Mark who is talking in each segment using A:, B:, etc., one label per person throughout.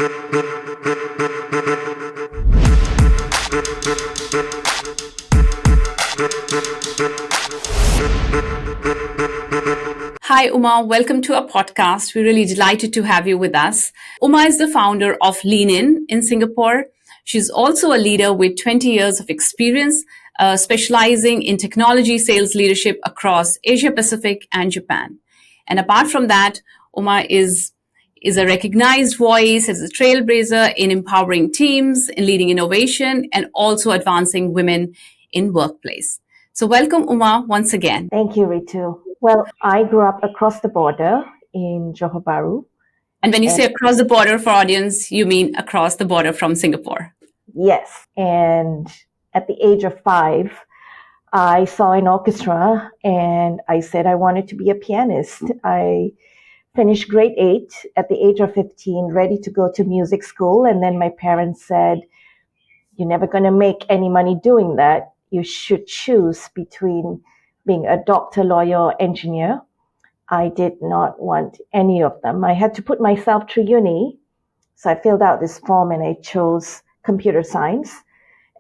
A: Hi, Uma. Welcome to our podcast. We're really delighted to have you with us. Uma is the founder of Lean in Singapore. She's also a leader with 20 years of experience, specializing in technology sales leadership across Asia Pacific and Japan. And apart from that, Uma is a recognized voice as a trailblazer in empowering teams, in leading innovation, and also advancing women in workplace. So welcome, Uma, once again.
B: Thank you, Ritu. Well, I grew up across the border in Johor Bahru.
A: And when you say across the border for audience, you mean across the border from Singapore?
B: Yes. And at the age of 5, I saw an orchestra and I said I wanted to be a pianist. I finished grade 8 at the age of 15, ready to go to music school. And then my parents said, "You're never going to make any money doing that. You should choose between being a doctor, lawyer, or engineer." I did not want any of them. I had to put myself through uni. So I filled out this form and I chose computer science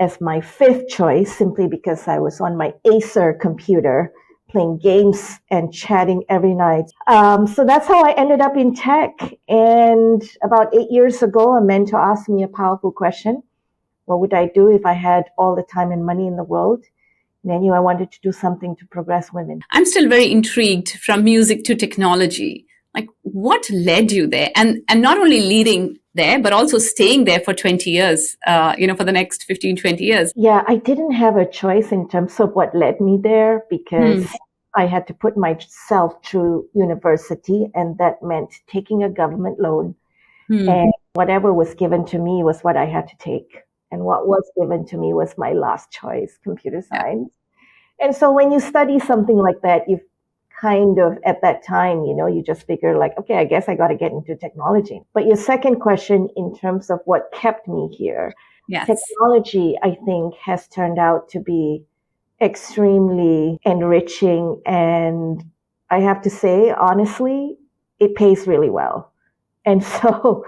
B: as my 5th choice, simply because I was on my Acer computer playing games and chatting every night. So that's how I ended up in tech. And about 8 years ago, a mentor asked me a powerful question. What would I do if I had all the time and money in the world? And I knew I wanted to do something to progress women.
A: I'm still very intrigued from music to technology. Like, what led you there? And not only leading there, but also staying there for 20 years, for the next 15, 20 years.
B: Yeah, I didn't have a choice in terms of what led me there because I had to put myself through university, and that meant taking a government loan. And whatever was given to me was what I had to take. And what was given to me was my last choice, computer science. Yeah. And so when you study something like that, you kind of, at that time, you just figure like, okay, I guess I got to get into technology. But your second question in terms of what kept me here, yes. Technology, I think, has turned out to be extremely enriching. And I have to say, honestly, it pays really well. And so,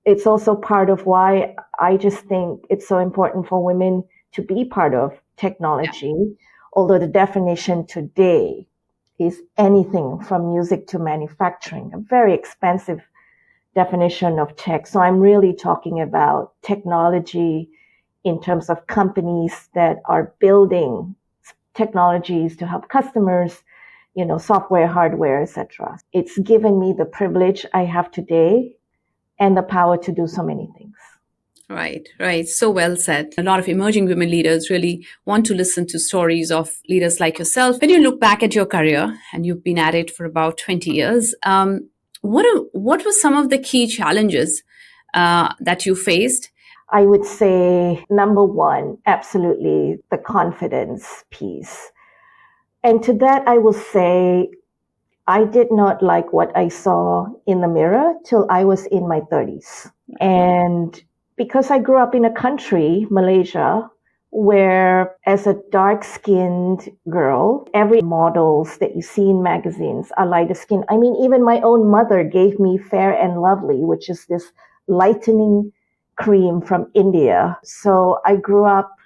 B: it's also part of why I just think it's so important for women to be part of technology, although the definition today is anything from music to manufacturing, a very expensive definition of tech. So I'm really talking about technology in terms of companies that are building technologies to help customers, software, hardware, etc. It's given me the privilege I have today and the power to do so many things.
A: Right. So well said. A lot of emerging women leaders really want to listen to stories of leaders like yourself. When you look back at your career, and you've been at it for about 20 years, what were some of the key challenges that you faced?
B: I would say, number one, absolutely the confidence piece. And to that, I will say, I did not like what I saw in the mirror till I was in my 30s. And because I grew up in a country, Malaysia, where as a dark-skinned girl, every models that you see in magazines are lighter skinned. I mean, even my own mother gave me Fair and Lovely, which is this lightening cream from India. So I grew up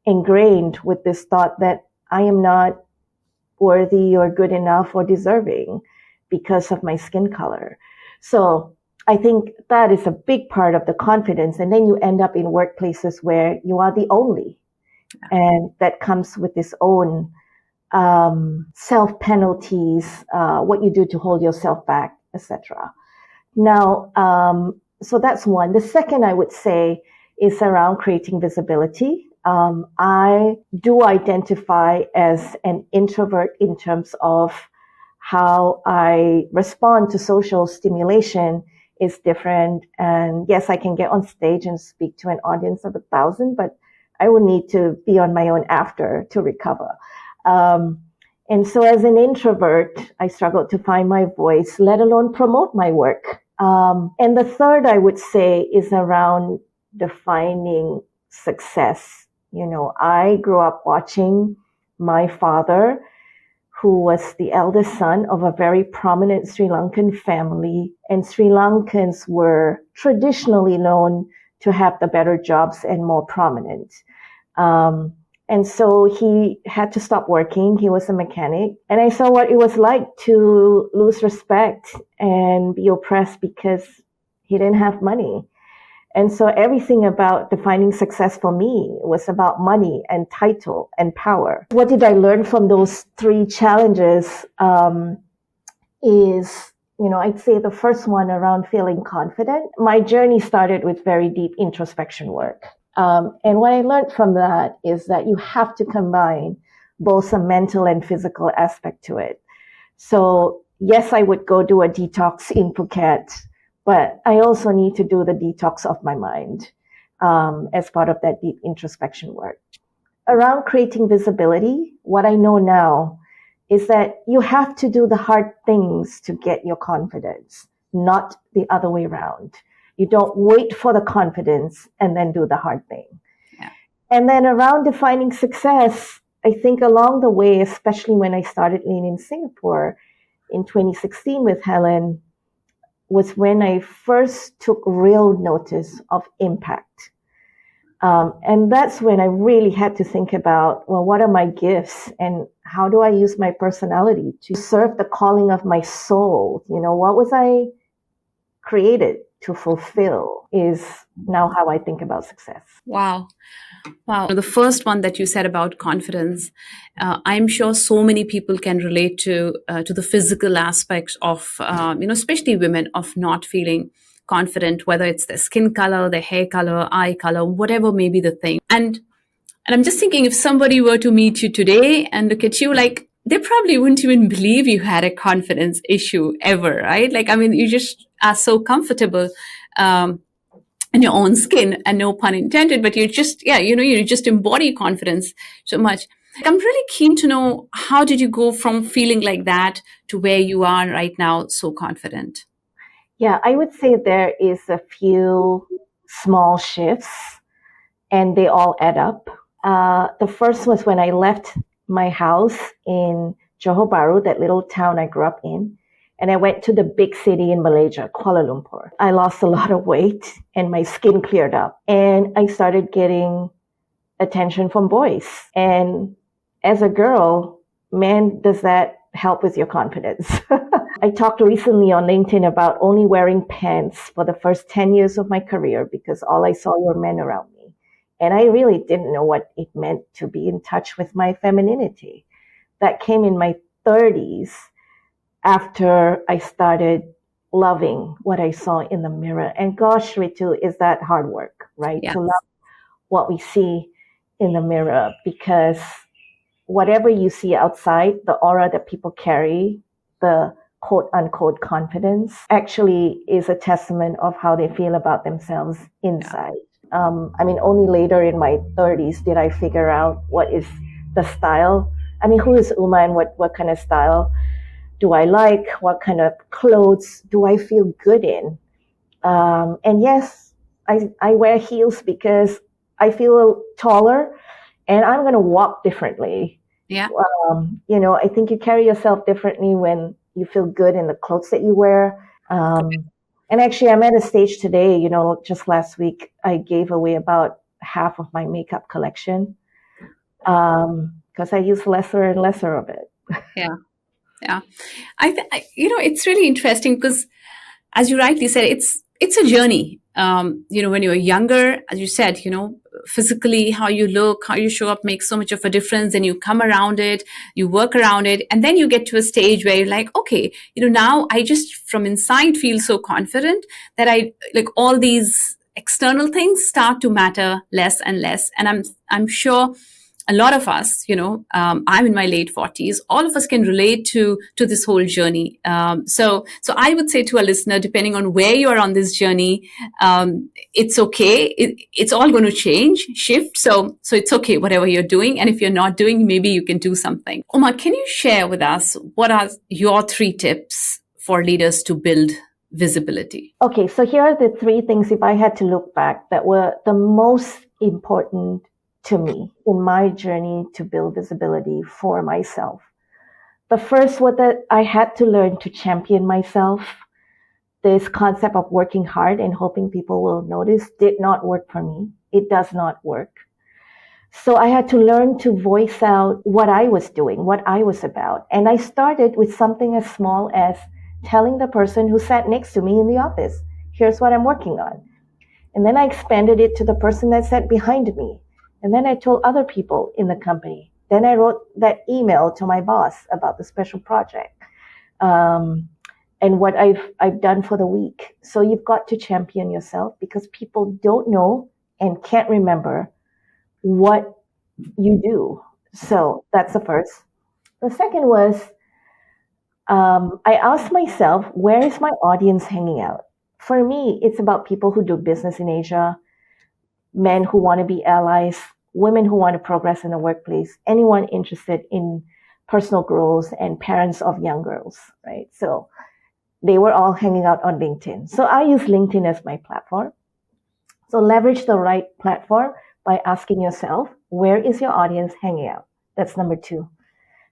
B: ingrained with this thought that I am not worthy or good enough or deserving because of my skin color. So I think that is a big part of the confidence. And then you end up in workplaces where you are the only. And that comes with its own self-penalties, what you do to hold yourself back, etc. Now, so that's one. The second I would say is around creating visibility. I do identify as an introvert in terms of how I respond to social stimulation is different. And yes, I can get on stage and speak to an audience of 1,000, but I will need to be on my own after to recover. And so as an introvert, I struggled to find my voice, let alone promote my work. And the third, I would say, is around defining success. I grew up watching my father, who was the eldest son of a very prominent Sri Lankan family. And Sri Lankans were traditionally known to have the better jobs and more prominent. And so he had to stop working. He was a mechanic. And I saw what it was like to lose respect and be oppressed because he didn't have money. And so everything about defining success for me was about money and title and power. What did I learn from those three challenges is, I'd say the first one around feeling confident. My journey started with very deep introspection work. And what I learned from that is that you have to combine both a mental and physical aspect to it. So yes, I would go do a detox in Phuket, but I also need to do the detox of my mind as part of that deep introspection work. Around creating visibility, what I know now is that you have to do the hard things to get your confidence, not the other way around. You don't wait for the confidence and then do the hard thing.
A: Yeah.
B: And then around defining success, I think along the way, especially when I started Lean in Singapore in 2016 with Helen, was when I first took real notice of impact. And that's when I really had to think about, well, what are my gifts and how do I use my personality to serve the calling of my soul? What was I created to fulfill is now how I think about success.
A: Wow. The first one that you said about confidence, I'm sure so many people can relate to the physical aspects of, especially women, of not feeling confident, whether it's their skin color, their hair color, eye color, whatever may be the thing. And I'm just thinking, if somebody were to meet you today and look at you, like, they probably wouldn't even believe you had a confidence issue ever, right? Like, I mean, you just are so comfortable in your own skin, and no pun intended, but you just, you just embody confidence so much. I'm really keen to know, how did you go from feeling like that to where you are right now, so confident?
B: Yeah, I would say there is a few small shifts and they all add up. The first was when I left my house in Johor Bahru, that little town I grew up in, and I went to the big city in Malaysia, Kuala Lumpur. I lost a lot of weight and my skin cleared up, and I started getting attention from boys. And as a girl, man, does that help with your confidence? I talked recently on LinkedIn about only wearing pants for the first 10 years of my career because all I saw were men around me. And I really didn't know what it meant to be in touch with my femininity. That came in my 30s after I started loving what I saw in the mirror. And gosh, Ritu, is that hard work, right?
A: Yes.
B: To love what we see in the mirror, because whatever you see outside, the aura that people carry, the quote unquote confidence, actually is a testament of how they feel about themselves inside. Only later in my 30s did I figure out what is the style. Who is Uma and what kind of style do I like? What kind of clothes do I feel good in? And yes, I wear heels because I feel taller and I'm going to walk differently.
A: Yeah.
B: I think you carry yourself differently when you feel good in the clothes that you wear. And actually, I'm at a stage today, just last week, I gave away about half of my makeup collection because I use lesser and lesser of it.
A: Yeah. Yeah. It's really interesting because, as you rightly said, it's a journey. When you're younger, as you said, physically, how you look, how you show up makes so much of a difference. And you come around it, you work around it. And then you get to a stage where you're like, okay, now I just from inside feel so confident that I like all these external things start to matter less and less. And I'm sure a lot of us, I'm in my late 40s, all of us can relate to this whole journey. So I would say to a listener, depending on where you are on this journey, it's okay. It's all going to change, shift. So it's okay, whatever you're doing. And if you're not doing, maybe you can do something. Uma, can you share with us what are your 3 tips for leaders to build visibility?
B: Okay, so here are the 3 things, if I had to look back, that were the most important to me in my journey to build visibility for myself. The first was that I had to learn to champion myself. This concept of working hard and hoping people will notice did not work for me. It does not work. So I had to learn to voice out what I was doing, what I was about. And I started with something as small as telling the person who sat next to me in the office, here's what I'm working on. And then I expanded it to the person that sat behind me. And then I told other people in the company. Then I wrote that email to my boss about the special project. And what I've done for the week. So you've got to champion yourself because people don't know and can't remember what you do. So that's the first. The second was I asked myself, where is my audience hanging out? For me, it's about people who do business in Asia, men who want to be allies, women who want to progress in the workplace, anyone interested in personal growth, and parents of young girls, right? So they were all hanging out on LinkedIn. So I use LinkedIn as my platform. So leverage the right platform by asking yourself, where is your audience hanging out? That's number 2.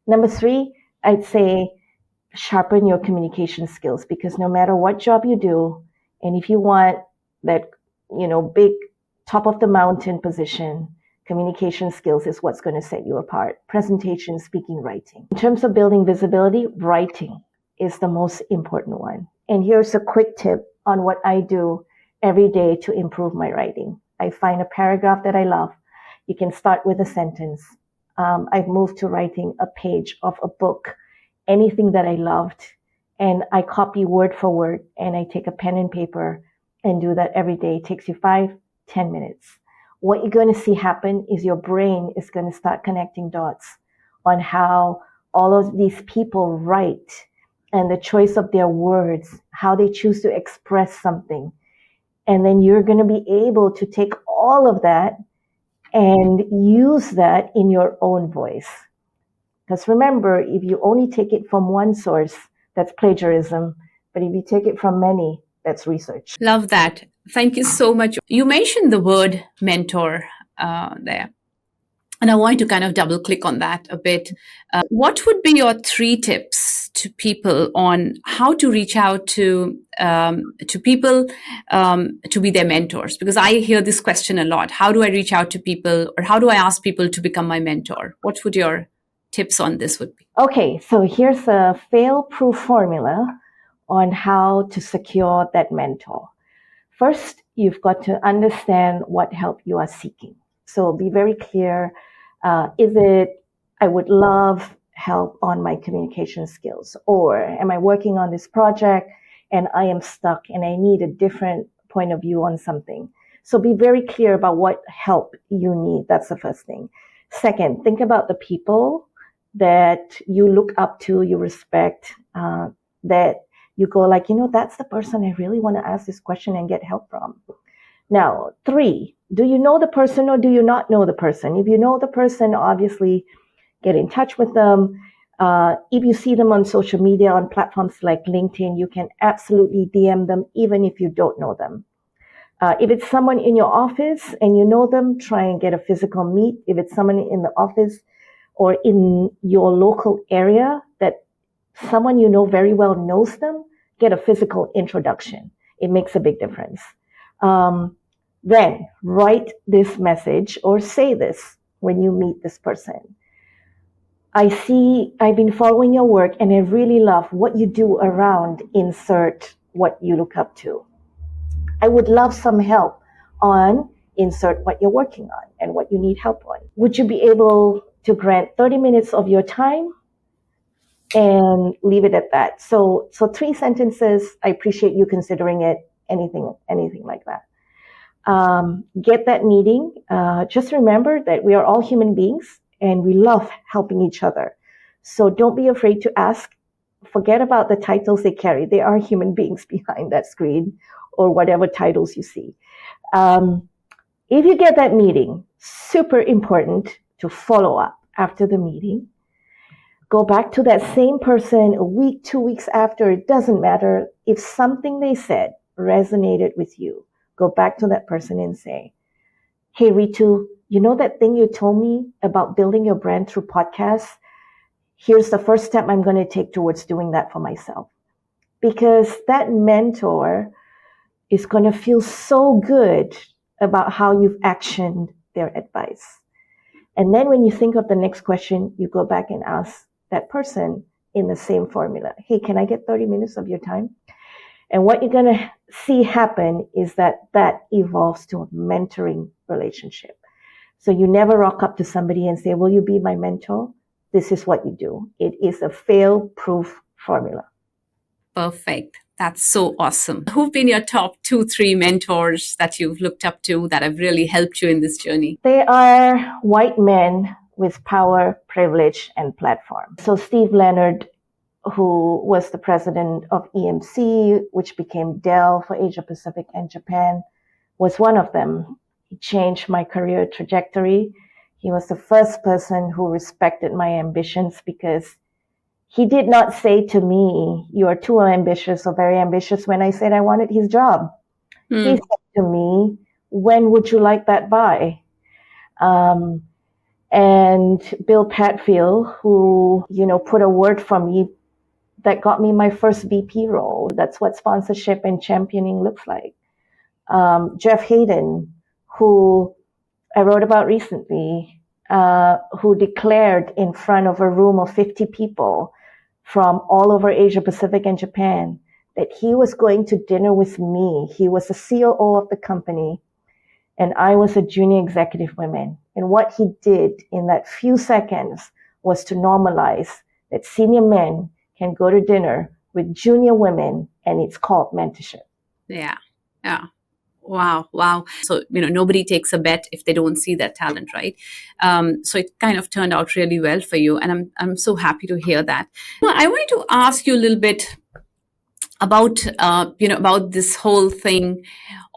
B: Number 3, I'd say sharpen your communication skills because no matter what job you do, and if you want that, big top of the mountain position, communication skills is what's going to set you apart. Presentation, speaking, writing. In terms of building visibility, writing is the most important one. And here's a quick tip on what I do every day to improve my writing. I find a paragraph that I love. You can start with a sentence. I've moved to writing a page of a book, anything that I loved, and I copy word for word, and I take a pen and paper and do that every day. It takes you 5-10 minutes. What you're going to see happen is your brain is going to start connecting dots on how all of these people write and the choice of their words, how they choose to express something. And then you're going to be able to take all of that and use that in your own voice. Because remember, if you only take it from one source, that's plagiarism. But if you take it from many, that's research.
A: Love that. Thank you so much. You mentioned the word mentor there. And I want to kind of double click on that a bit. What would be your 3 tips to people on how to reach out to people to be their mentors? Because I hear this question a lot. How do I reach out to people, or how do I ask people to become my mentor? What would your tips on this would be?
B: Okay, so here's a fail-proof formula on how to secure that mentor. First, you've got to understand what help you are seeking. So be very clear. Is it, I would love help on my communication skills, or am I working on this project and I am stuck and I need a different point of view on something? So be very clear about what help you need. That's the first thing. Second, think about the people that you look up to, you respect, that you go like, that's the person I really want to ask this question and get help from. Now, 3, do you know the person or do you not know the person? If you know the person, obviously get in touch with them. If you see them on social media, on platforms like LinkedIn, you can absolutely DM them even if you don't know them. If it's someone in your office and you know them, try and get a physical meet. If it's someone in the office or in your local area that someone you know very well knows them, get a physical introduction. It makes a big difference. Then write this message or say this when you meet this person. I've been following your work and I really love what you do around insert what you look up to. I would love some help on insert what you're working on and what you need help on. Would you be able to grant 30 minutes of your time? And leave it at that. So 3 sentences. I appreciate you considering it. Anything like that. Get that meeting. Just remember that we are all human beings and we love helping each other. So don't be afraid to ask. Forget about the titles they carry. They are human beings behind that screen or whatever titles you see. If you get that meeting, super important to follow up after the meeting. Go back to that same person a week, 2 weeks after. It doesn't matter. If something they said resonated with you, go back to that person and say, hey, Ritu, you know that thing you told me about building your brand through podcasts? here's the first step I'm going to take towards doing that for myself. Because that mentor is going to feel so good about how you've actioned their advice. And then when you think of the next question, you go back and ask that person in the same formula. Hey, can I get 30 minutes of your time? And what you're going to see happen is that evolves to a mentoring relationship. So you never rock up to somebody and say, will you be my mentor? This is what you do. It is a fail-proof formula.
A: Perfect. That's so awesome. Who've been your top 2, 3 mentors that you've looked up to that have really helped you in this journey?
B: They are white men with power, privilege, and platform. So Steve Leonard, who was the president of EMC, which became Dell for Asia Pacific and Japan, was one of them. He changed my career trajectory. He was the first person who respected my ambitions because he did not say to me, you are too ambitious or very ambitious when I said I wanted his job. He said to me, when would you like that by? And Bill Patfield, who, put a word for me that got me my first VP role. That's what sponsorship and championing looks like. Jeff Hayden, who I wrote about recently, who declared in front of a room of 50 people from all over Asia Pacific and Japan that he was going to dinner with me. He was the COO of the company, and I was a junior executive woman. And what he did in that few seconds was to normalize that senior men can go to dinner with junior women, and it's called mentorship.
A: Yeah. Wow. So, nobody takes a bet if they don't see that talent, right? So it kind of turned out really well for you. And I'm so happy to hear that. I wanted to ask you a little bit about, about this whole thing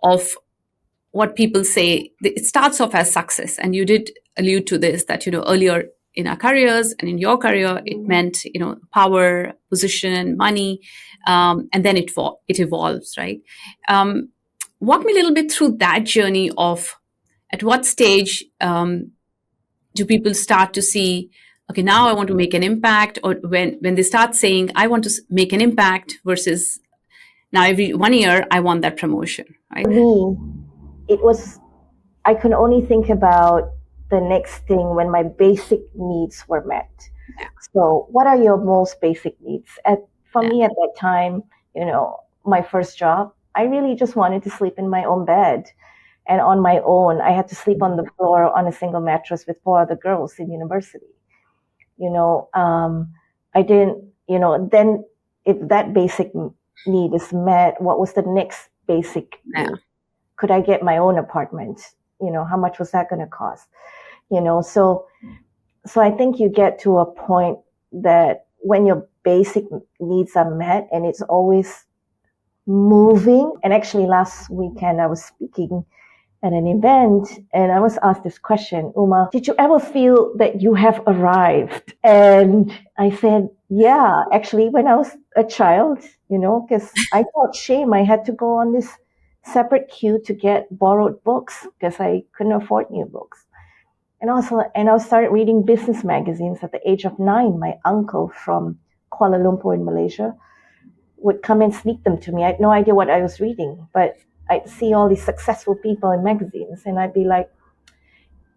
A: of what people say. It starts off as success. And you did allude to this, that, earlier in our careers and in your career, it meant, power, position, money, and then it evolves, right? Walk me a little bit through that journey of at what stage do people start to see, okay, now I want to make an impact, or when they start saying, I want to make an impact versus now every 1 year, I want that promotion, right?
B: For me, I could only think about the next thing when my basic needs were met.
A: Yeah.
B: So what are your most basic needs? For me at that time, my first job, I really just wanted to sleep in my own bed. And on my own, I had to sleep on the floor on a single mattress with 4 other girls in university. I didn't, then if that basic need is met, what was the next basic need? Could I get my own apartment? How much was that going to cost? So I think you get to a point that when your basic needs are met, and it's always moving. And actually last weekend I was speaking at an event and I was asked this question, Uma, did you ever feel that you have arrived? And I said, yeah, actually when I was a child, because I felt shame. I had to go on this separate queue to get borrowed books because I couldn't afford new books. And I started reading business magazines at the age of 9. My uncle from Kuala Lumpur in Malaysia would come and sneak them to me. I had no idea what I was reading, but I'd see all these successful people in magazines and I'd be like,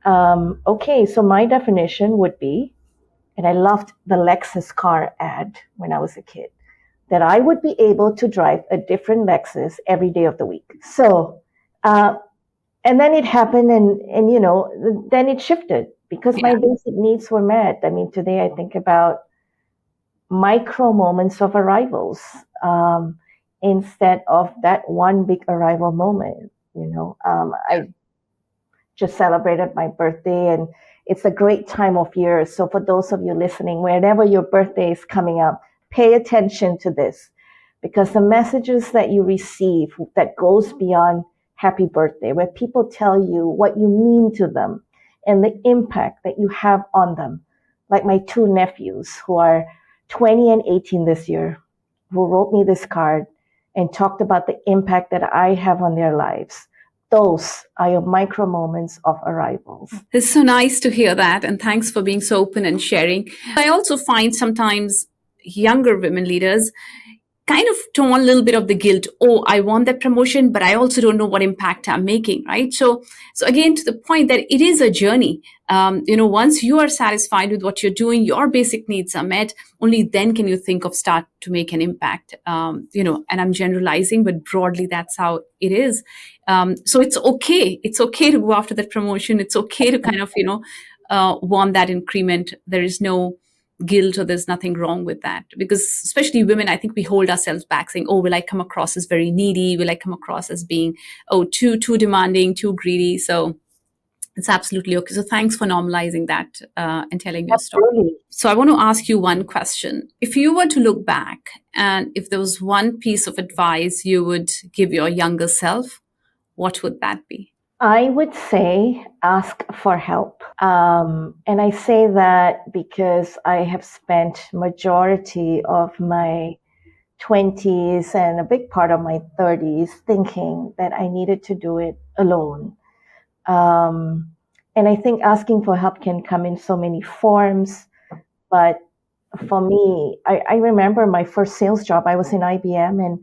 B: okay, so my definition would be, and I loved the Lexus car ad when I was a kid, that I would be able to drive a different Lexus every day of the week. So, and then it happened and then it shifted because my basic needs were met. I mean, today I think about micro moments of arrivals instead of that one big arrival moment. I just celebrated my birthday and it's a great time of year. So for those of you listening, whenever your birthday is coming up, pay attention to this because the messages that you receive that goes beyond happy birthday, where people tell you what you mean to them and the impact that you have on them. Like my 2 nephews who are 20 and 18 this year, who wrote me this card and talked about the impact that I have on their lives. those are your micro moments of arrivals.
A: It's so nice to hear that. And thanks for being so open and sharing. I also find sometimes younger women leaders kind of torn a little bit of the guilt. Oh, I want that promotion, but I also don't know what impact I'm making, right? So again, to the point that it is a journey. Once you are satisfied with what you're doing, your basic needs are met, only then can you think of start to make an impact. And I'm generalizing, but broadly, that's how it is. So it's okay. It's okay to go after that promotion. It's okay to kind of, want that increment. There is no guilt or there's nothing wrong with that, because especially women, I think we hold ourselves back saying, oh, will I come across as very needy? Will I come across as being, too demanding, too greedy? So it's absolutely okay. So thanks for normalizing that and telling your story. So I want to ask you one question. If you were to look back and if there was one piece of advice you would give your younger self, what would that be?
B: I would say ask for help. And I say that because I have spent majority of my 20s and a big part of my 30s thinking that I needed to do it alone. And I think asking for help can come in so many forms. But for me, I remember my first sales job. I was in IBM and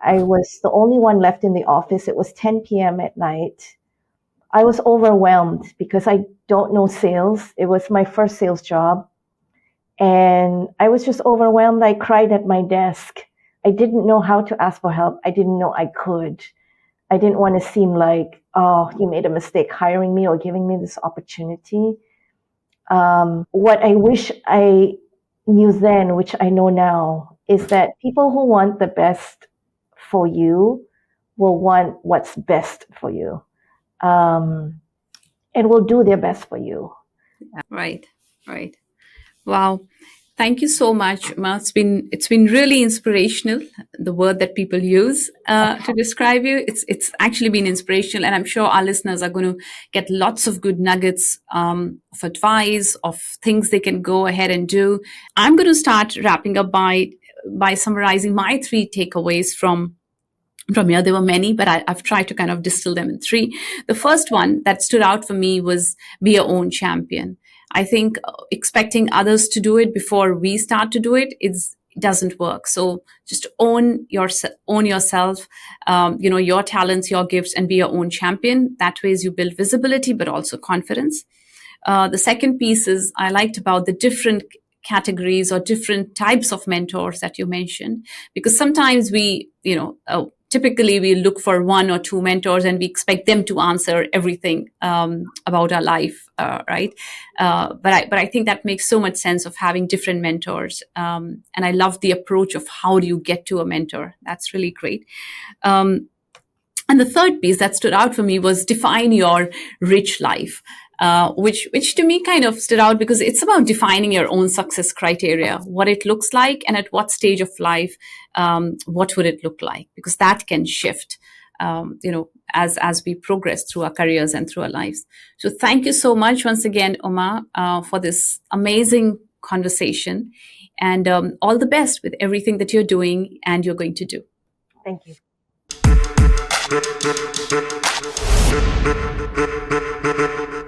B: I was the only one left in the office. It was 10 p.m. at night. I was overwhelmed because I don't know sales. It was my first sales job. And I was just overwhelmed. I cried at my desk. I didn't know how to ask for help. I didn't know I could. I didn't want to seem like, oh, you made a mistake hiring me or giving me this opportunity. What I wish I knew then, which I know now, is that people who want the best for you will want what's best for you. And will do their best for you.
A: Right. Wow. Thank you so much, Uma. It's been really inspirational. The word that people use to describe you, it's actually been inspirational, and I'm sure our listeners are going to get lots of good nuggets of advice, of things they can go ahead and do. I'm going to start wrapping up by summarizing my 3 takeaways from here. There were many, but I've tried to kind of distill them in 3. The first one that stood out for me was be your own champion. I think expecting others to do it before we start to do it doesn't work. So just own yourself, your talents, your gifts, and be your own champion. That way, you build visibility, but also confidence. The second piece is I liked about the different categories or different types of mentors that you mentioned, because sometimes typically we look for 1 or 2 mentors and we expect them to answer everything about our life, right? But I think that makes so much sense of having different mentors. And I love the approach of how do you get to a mentor. That's really great. And the third piece that stood out for me was define your rich life. Which to me kind of stood out because it's about defining your own success criteria, what it looks like, and at what stage of life, what would it look like? Because that can shift, as we progress through our careers and through our lives. So thank you so much once again, Uma, for this amazing conversation, and all the best with everything that you're doing and you're going to do.
B: Thank you.